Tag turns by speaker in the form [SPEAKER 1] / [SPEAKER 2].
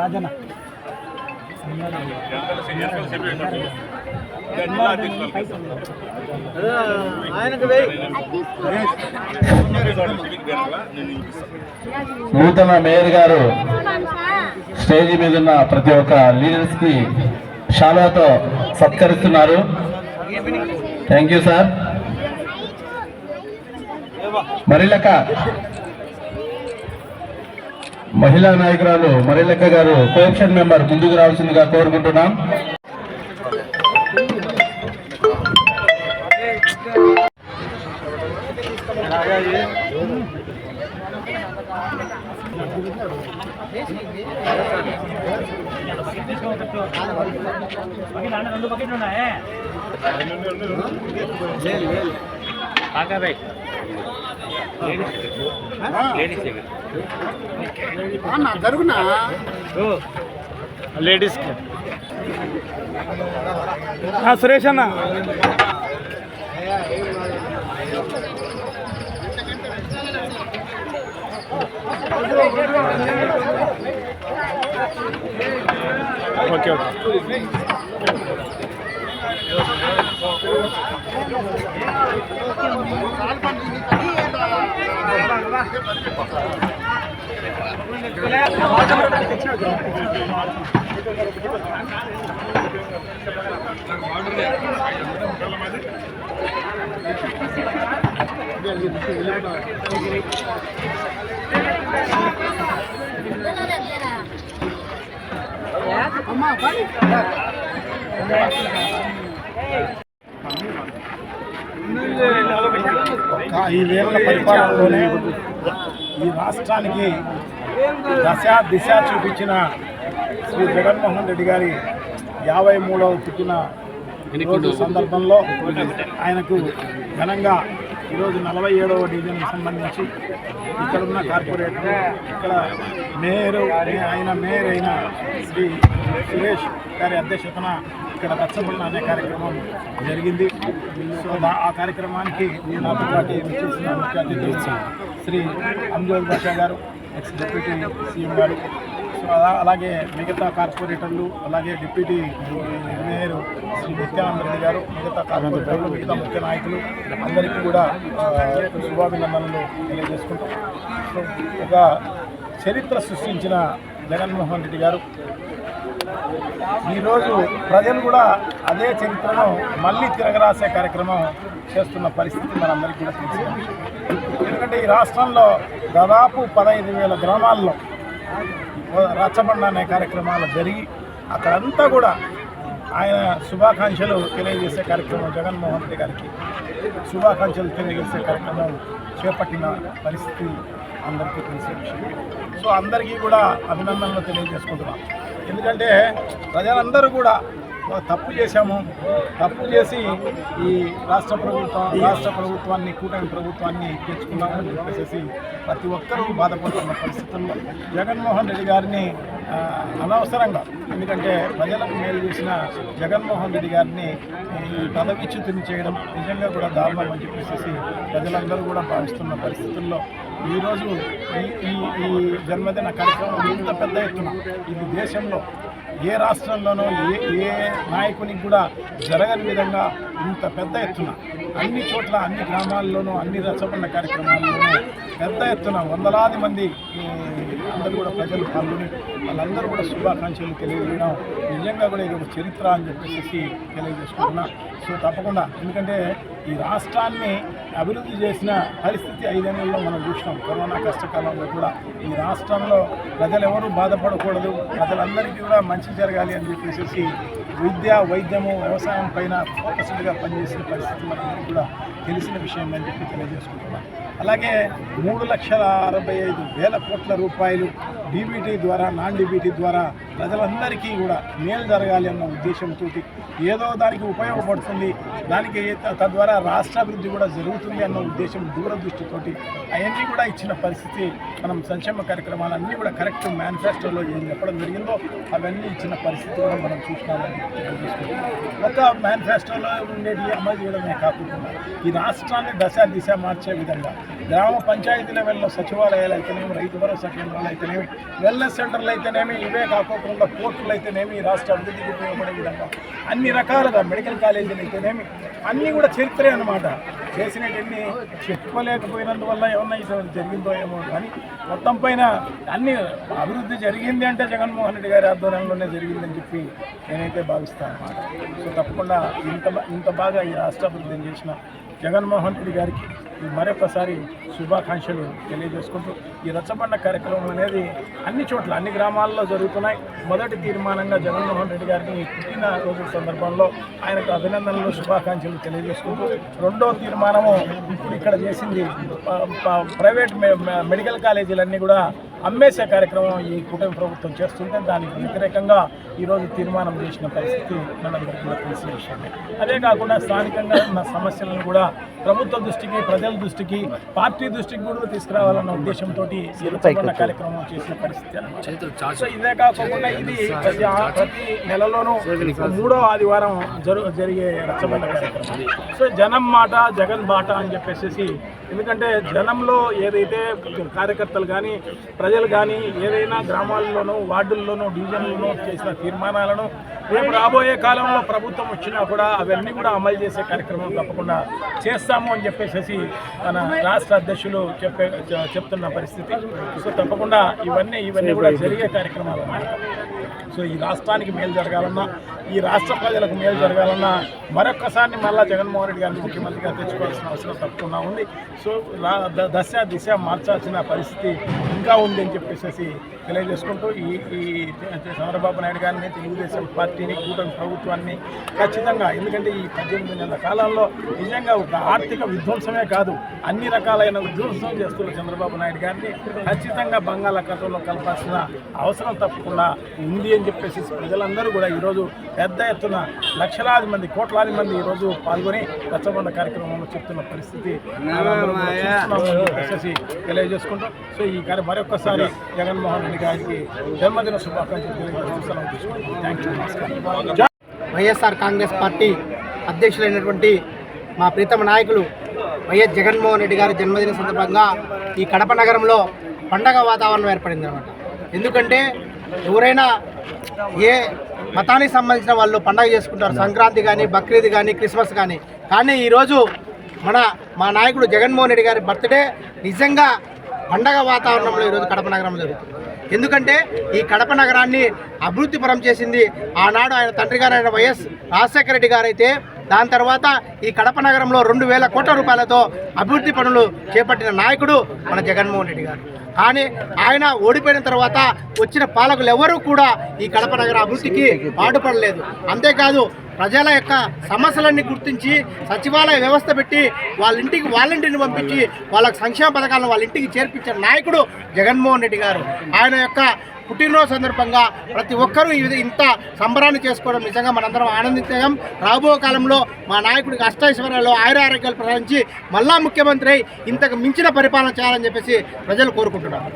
[SPEAKER 1] రాజన్న
[SPEAKER 2] నూతన మేయర్ గారు స్టేజ్ మీద ఉన్న ప్రతి ఒక్క లీడర్స్ కి శాలువాతో సత్కరిస్తున్నారు. Thank you sir. మరిలక్క మహిళా నాయకురాలు మరిలక్క గారు కోఆప్షన్ మెంబర్ ముందుకు రావాల్సిందిగా కోరుకుంటున్నాం.
[SPEAKER 1] జరుగునా లేడీస్ సురేష్ అన్న ఓకే ఓకే ఈ వేల పరిపాలనలోనే ఈ రాష్ట్రానికి దిశ చూపించిన శ్రీ జగన్మోహన్ రెడ్డి గారి 53వ పుట్టిన రోజు సందర్భంలో ఆయనకు ఘనంగా ఈరోజు 47వ డివిజన్కి సంబంధించి ఇక్కడున్న కార్పొరేటర్ ఇక్కడ మేయర్ అయిన శ్రీ సురేష్ గారి అధ్యక్షతన ఇక్కడ రచ్చబండ అనే కార్యక్రమం జరిగింది. సో ఆ కార్యక్రమానికి నాతో పాటు చేసిన ముఖ్య అతిథి శ్రీ అంజద్ బాషా గారు, ఎక్స్ డిప్యూటీ సీఎం గారు, సో అలాగే మిగతా కార్పొరేటర్లు, అలాగే డిప్యూటీ మేయర్ శ్రీ నిత్యానంద రెడ్డి గారు, మిగతా కార్పొరేటర్లు, మిగతా ముఖ్య నాయకులు అందరికీ కూడా శుభాభినందనలు తెలియజేసుకుంటాం. సో ఒక చరిత్ర సృష్టించిన జగన్మోహన్ రెడ్డి గారు ఈరోజు ప్రజలు కూడా అదే చరిత్రను మళ్ళీ తిరగరాసే కార్యక్రమం చేస్తున్న పరిస్థితి మనందరికీ కూడా తెలిసింది. ఎందుకంటే ఈ రాష్ట్రంలో దాదాపు 15,000 గ్రామాల్లో రచ్చబండ అనే కార్యక్రమాలు జరిగి అక్కడంతా కూడా ఆయన శుభాకాంక్షలు తెలియజేసే కార్యక్రమం, జగన్మోహన్ రెడ్డి గారికి శుభాకాంక్షలు తెలియజేసే కార్యక్రమం చేపట్టిన పరిస్థితి అందరికీ తెలిసే విషయం. సో అందరికీ కూడా అభినందనలు తెలియజేసుకుంటున్నాం. ఎందుకంటే ప్రజలందరూ కూడా తప్పు చేశాము, తప్పు చేసి ఈ రాష్ట్ర ప్రభుత్వాన్ని కూటమి ప్రభుత్వాన్ని తెచ్చుకున్నామని చెప్పేసి ప్రతి ఒక్కరూ బాధపడుతున్న పరిస్థితుల్లో జగన్మోహన్ రెడ్డి గారిని అనవసరంగా, ఎందుకంటే ప్రజలకు మేలు చేసిన జగన్మోహన్ రెడ్డి గారిని ఈ పదవిచ్యుతిని చేయడం నిజంగా కూడా దారుణం అని చెప్పేసి ప్రజలందరూ కూడా భావిస్తున్న పరిస్థితుల్లో ఈరోజు ఈ జన్మదిన కార్యక్రమం ఇంత పెద్ద ఎత్తున ఇది దేశంలో ఏ రాష్ట్రంలోనూ ఏ నాయకునికి కూడా జరగని విధంగా ఇంత పెద్ద ఎత్తున అన్ని చోట్ల, అన్ని గ్రామాల్లోనూ, అన్ని రచ్చబండ కార్యక్రమాల్లోనూ పెద్ద ఎత్తున వందలాది మంది అందరూ కూడా ప్రజలు పాల్గొని వాళ్ళందరూ కూడా శుభాకాంక్షలు తెలియజేయడం నిజంగా కూడా ఇది ఒక చరిత్ర అని చెప్పేసి తెలియజేసుకుంటున్నా. సో తప్పకుండా, ఎందుకంటే ఈ రాష్ట్రాన్ని అభివృద్ధి చేసిన పరిస్థితి 5 ఏళ్లలో మనం చూసినాం. కరోనా కష్టకాలంలో కూడా ఈ రాష్ట్రంలో ప్రజలు ఎవరూ బాధపడకూడదు, ప్రజలందరికీ కూడా మంచి జరగాలి అని చెప్పేసి విద్య, వైద్యము, వ్యవసాయం పైన ఫోకస్డ్గా పనిచేసిన పరిస్థితి మనకు కూడా తెలిసిన విషయం అని చెప్పి తెలియజేసుకుంటున్నాం. అలాగే 3,65,000 కోట్ల రూపాయలు డీబీటీ ద్వారా, నాన్ డీబీటీ ద్వారా ప్రజలందరికీ కూడా మేలు జరగాలి అన్న ఉద్దేశంతో ఏదో దానికి ఉపయోగపడుతుంది, దానికి తద్వారా రాష్ట్రాభివృద్ధి కూడా జరుగుతుంది అన్న ఉద్దేశం, దూరదృష్టితోటి అవన్నీ కూడా ఇచ్చిన పరిస్థితి. మనం సంక్షేమ కార్యక్రమాలన్నీ కూడా కరెక్ట్ మేనిఫెస్టోలో ఏం చెప్పడం జరిగిందో అవన్నీ ఇచ్చిన పరిస్థితి కూడా మనం చూసినామని తెలియజేసుకుంటున్నాం. ఒక మేనిఫెస్టోలో ఉండేది అమలు చేయడమే కాకుండా ఈ రాష్ట్రాన్ని దిశ మార్చే విధంగా గ్రామ పంచాయతీ లెవెల్లో సచివాలయాలు అయితేనేమి, రైతు భరోసా కేంద్రాలు అయితేనేమి, వెల్నెస్ సెంటర్లు అయితేనేమి, ఇవే కాకోకుండా పోర్టులు అయితేనేమి, ఈ రాష్ట్ర అభివృద్ధికి ఉపయోగపడే విధంగా అన్ని రకాలుగా మెడికల్ కాలేజీలు అయితేనేమి అన్నీ కూడా చరిత్రే అన్నమాట. చేసినవన్నీ చెప్పుకోలేకపోయినందువల్ల ఏమన్నా ఇది జరిగిందో ఏమో కానీ మొత్తం పైన అన్ని అభివృద్ధి జరిగింది అంటే జగన్మోహన్ రెడ్డి గారి ఆధ్వర్యంలోనే జరిగిందని చెప్పి నేనైతే భావిస్తాను అన్నమాట. సో తప్పకుండా ఇంత బాగా ఈ రాష్ట్ర అభివృద్ధిని చేసిన జగన్మోహన్ రెడ్డి గారికి మరొకసారి శుభాకాంక్షలు తెలియజేసుకుంటూ ఈ రచ్చబండ కార్యక్రమం అనేది అన్ని చోట్ల అన్ని గ్రామాల్లో జరుగుతున్నాయి. మొదటి తీర్మానంగా జగన్మోహన్ రెడ్డి గారికి పుట్టినరోజు సందర్భంలో ఆయనకు అభినందనలు శుభాకాంక్షలు తెలియజేసుకుంటూ రెండో తీర్మానము ఇప్పుడు ఇక్కడ చేసింది ప్రైవేట్ మెడికల్ కాలేజీలన్నీ కూడా అమ్మేసే కార్యక్రమం ఈ కూటమి ప్రభుత్వం చేస్తుంటే దానికి వ్యతిరేకంగా ఈరోజు తీర్మానం చేసిన పరిస్థితి మనందరికీ కూడా తెలిసిన విషయమే. అదే కాకుండా స్థానికంగా ఉన్న సమస్యలను కూడా ప్రభుత్వ దృష్టికి, ప్రజల దృష్టికి, పార్టీ దృష్టికి కూడా తీసుకురావాలన్న ఉద్దేశంతో ఈ రచ్చబండ కార్యక్రమం చేసిన పరిస్థితి అన్నమాట. సో ఇదే కాకుండా ఇది ప్రతి నెలలోనూ 3వ ఆదివారం జరిగే రచ్చబండ కార్యక్రమం. సో జనం మాట జగన్ బాట అని చెప్పేసి, ఎందుకంటే జనంలో ఏదైతే కార్యకర్తలు కానీ ప్రజలు కానీ ఏదైనా గ్రామాల్లోనూ, వార్డుల్లోనూ, డివిజన్లోనూ చేసిన తీర్మానాలను రేపు రాబోయే కాలంలో ప్రభుత్వం వచ్చినా కూడా అవన్నీ కూడా అమలు చేసే కార్యక్రమం తప్పకుండా చేస్తాము అని చెప్పేసి మన రాష్ట్ర అధ్యక్షులు చెప్తున్న పరిస్థితి. సో తప్పకుండా ఇవన్నీ కూడా జరిగే కార్యక్రమాలు అన్నమాట. సో ఈ రాష్ట్రానికి మేలు జరగాలన్నా, ఈ రాష్ట్ర ప్రజలకు మేలు జరగాలన్నా మరొక్కసారి మళ్ళీ జగన్మోహన్ రెడ్డి గారిని ముఖ్యమంత్రిగా తెచ్చుకోవాల్సిన అవసరం తప్పకుండా ఉంది. సో దిశ మార్చాల్సిన పరిస్థితి ఇంకా ఉంది అని చెప్పేసి తెలియజేసుకుంటూ ఈ చంద్రబాబు నాయుడు గారిని, తెలుగుదేశం పార్టీని, కూటమి ప్రభుత్వాన్ని ఖచ్చితంగా, ఎందుకంటే ఈ 18 నెలల కాలంలో నిజంగా ఒక ఆర్థిక విధ్వంసమే కాదు అన్ని రకాలైన విధ్వంసం చేస్తున్న చంద్రబాబు నాయుడు గారిని ఖచ్చితంగా బంగాళాఖాతంలో కలపాల్సిన అవసరం తప్పకుండా ఉంది అని చెప్పేసి ప్రజలందరూ కూడా ఈరోజు పెద్ద ఎత్తున లక్షలాది మంది, కోట్లాది మంది ఈరోజు పాల్గొని రచ్చబండ కార్యక్రమంలో చెప్తున్న పరిస్థితి చెప్పేసి తెలియజేసుకుంటాం. సో ఈ మరొకసారి జగన్మోహన్ రెడ్డి గారికి జన్మదిన శుభాకాంక్షలు తెలియజేస్తున్నాం. Thank you. నమస్కారం.
[SPEAKER 3] వైఎస్ఆర్ కాంగ్రెస్ పార్టీ అధ్యక్షులైనటువంటి మా ప్రీతమ నాయకులు వైఎస్ జగన్మోహన్ రెడ్డి గారి జన్మదిన సందర్భంగా ఈ కడప నగరంలో పండగ వాతావరణం ఏర్పడింది అన్నమాట. ఎందుకంటే ఎవరైనా ఏ మతానికి సంబంధించిన వాళ్ళు పండగ చేసుకుంటారు, సంక్రాంతి కానీ, బక్రీద్ కానీ, క్రిస్మస్ కానీ ఈరోజు మా నాయకుడు జగన్మోహన్ రెడ్డి గారి బర్త్డే నిజంగా పండగ వాతావరణంలో ఈరోజు కడప నగరంలో జరుగుతుంది. ఎందుకంటే ఈ కడప నగరాన్ని అభివృద్ధి పరం చేసింది ఆనాడు ఆయన తండ్రి గారు అయిన వైఎస్ రాజశేఖర రెడ్డి గారు అయితే, దాని తర్వాత ఈ కడప నగరంలో 2,000 కోట్ల రూపాయలతో అభివృద్ధి పనులు చేపట్టిన నాయకుడు మన జగన్మోహన్ రెడ్డి గారు. కానీ ఆయన ఓడిపోయిన తర్వాత వచ్చిన పాలకులు ఎవరూ కూడా ఈ కడప నగర అభివృద్ధికి పాటుపడలేదు. అంతేకాదు ప్రజల యొక్క సమస్యలన్నీ గుర్తించి సచివాలయ వ్యవస్థ పెట్టి వాళ్ళ ఇంటికి వాలంటీర్ని పంపించి వాళ్ళకి సంక్షేమ పథకాలను వాళ్ళ ఇంటికి చేర్పించిన నాయకుడు జగన్మోహన్ రెడ్డి గారు. ఆయన యొక్క పుట్టినరోజు సందర్భంగా ప్రతి ఒక్కరూ ఇంత సంబరాన్ని చేసుకోవడం నిజంగా మనందరం ఆనందించడం. రాబో కాలంలో మా నాయకుడికి అష్టైశ్వర్యాలు, ఆయురారోగ్యాలు ప్రసాదించి మళ్ళా ముఖ్యమంత్రి అయి ఇంతకు మించిన పరిపాలన చేయాలని చెప్పేసి ప్రజలు కోరుకుంటున్నారు.